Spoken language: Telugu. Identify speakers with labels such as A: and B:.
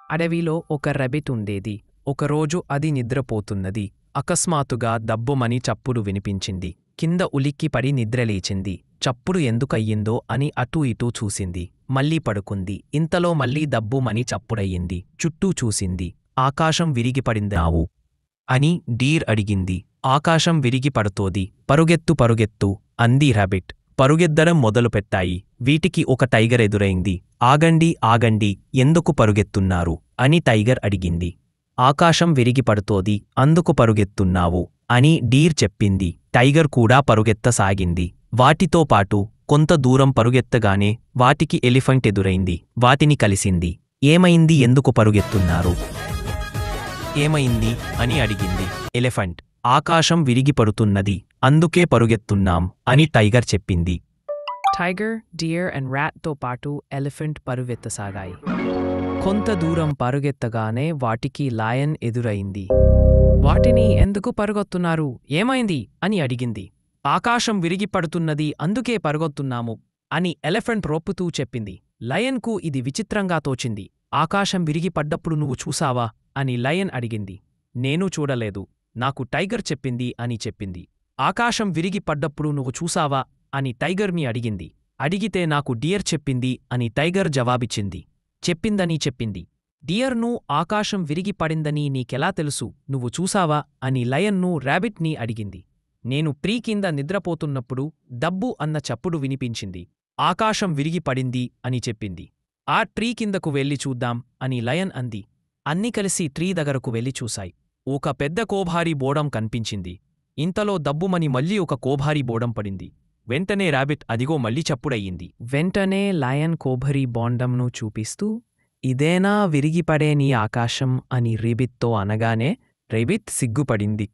A: అడవిలో ఒక రబిట్ ఉండేది. ఒకరోజు అది నిద్రపోతున్నది. అకస్మాత్తుగా దబ్బుమని చప్పుడు వినిపించింది. కింద ఉలిక్కిపడి నిద్రలేచింది. చప్పుడు ఎందుకయ్యిందో అని అటూ ఇటూ చూసింది. మళ్ళీ పడుకుంది. ఇంతలో మళ్ళీ దబ్బుమని చప్పుడయ్యింది. చుట్టూ చూసింది. ఆకాశం విరిగిపడిందావు అని డీర్ అడిగింది. ఆకాశం విరిగిపడుతోది. పరుగెత్తు పరుగెత్తు అంది రాబిట్. పరుగెద్దడం మొదలుపెట్టాయి. వీటికి ఒక టైగర్ ఎదురైంది. ఆగండి ఆగండి, ఎందుకు పరుగెత్తున్నారు అని టైగర్ అడిగింది. ఆకాశం విరిగిపడుతోది, అందుకు పరుగెత్తున్నావు అని డీర్ చెప్పింది. టైగర్ కూడా పరుగెత్తసాగింది. వాటితో పాటు కొంత దూరం పరుగెత్తగానే వాటికి ఎలిఫెంట్ ఎదురైంది. వాటిని కలిసింది. ఏమైంది, ఎందుకు పరుగెత్తున్నారు? ఏమైంది అని అడిగింది. ఎలిఫెంట్, ఆకాశం విరిగిపడుతున్నది, అందుకే పరుగెత్తున్నాం అని టైగర్ చెప్పింది.
B: టైగర్, డియర్ అండ్ ర్యాట్తో పాటు ఎలిఫెంట్ పరుగెత్తసాగాయి.
A: కొంత దూరం పరుగెత్తగానే వాటికి లయన్ ఎదురైంది.
B: వాటిని ఎందుకు పరుగొత్తున్నారు, ఏమైంది
A: అని అడిగింది. ఆకాశం విరిగిపడుతున్నది, అందుకే పరుగొత్తున్నాము అని ఎలిఫెంట్ రొప్పుతూ చెప్పింది. లయన్కు ఇది విచిత్రంగా తోచింది. ఆకాశం విరిగిపడ్డప్పుడు నువ్వు చూసావా అని లయన్ అడిగింది. నేను చూడలేదు, నాకు టైగర్ చెప్పింది అని చెప్పింది. ఆకాశం విరిగిపడ్డప్పుడు నువ్వు చూసావా అని టైగర్ని అడిగింది. అడిగితే నాకు డియర్ చెప్పింది అని టైగర్ జవాబిచ్చింది. చెప్పిందని చెప్పింది. డియర్ను ఆకాశం విరిగిపడిందని నీకెలా తెలుసు, నువ్వు చూసావా అని లయన్ను ర్యాబిట్ని అడిగింది. నేను ట్రీ కింద నిద్రపోతున్నప్పుడు దబ్బు అన్న చప్పుడు వినిపించింది. ఆకాశం విరిగిపడింది అని చెప్పింది. ఆ ట్రీ కిందకు వెళ్ళి చూద్దాం అని లయన్ అంది. అన్నీ కలిసి ట్రీ దగ్గరకు వెళ్ళి చూశాయి. ఒక పెద్ద కోభారీ బోడం కనిపించింది. ఇంతలో దబ్బుమని మళ్ళీ ఒక కోభారీ బోడం పడింది. వెంటనే ర్యాబిట్, అదిగో మళ్ళీ చప్పుడయ్యింది.
B: వెంటనే లయన్ కోభరీ బోండంను చూపిస్తూ, ఇదేనా విరిగిపడే నీ ఆకాశం అని రేబిట్తో అనగానే రేబిట్ సిగ్గుపడింది.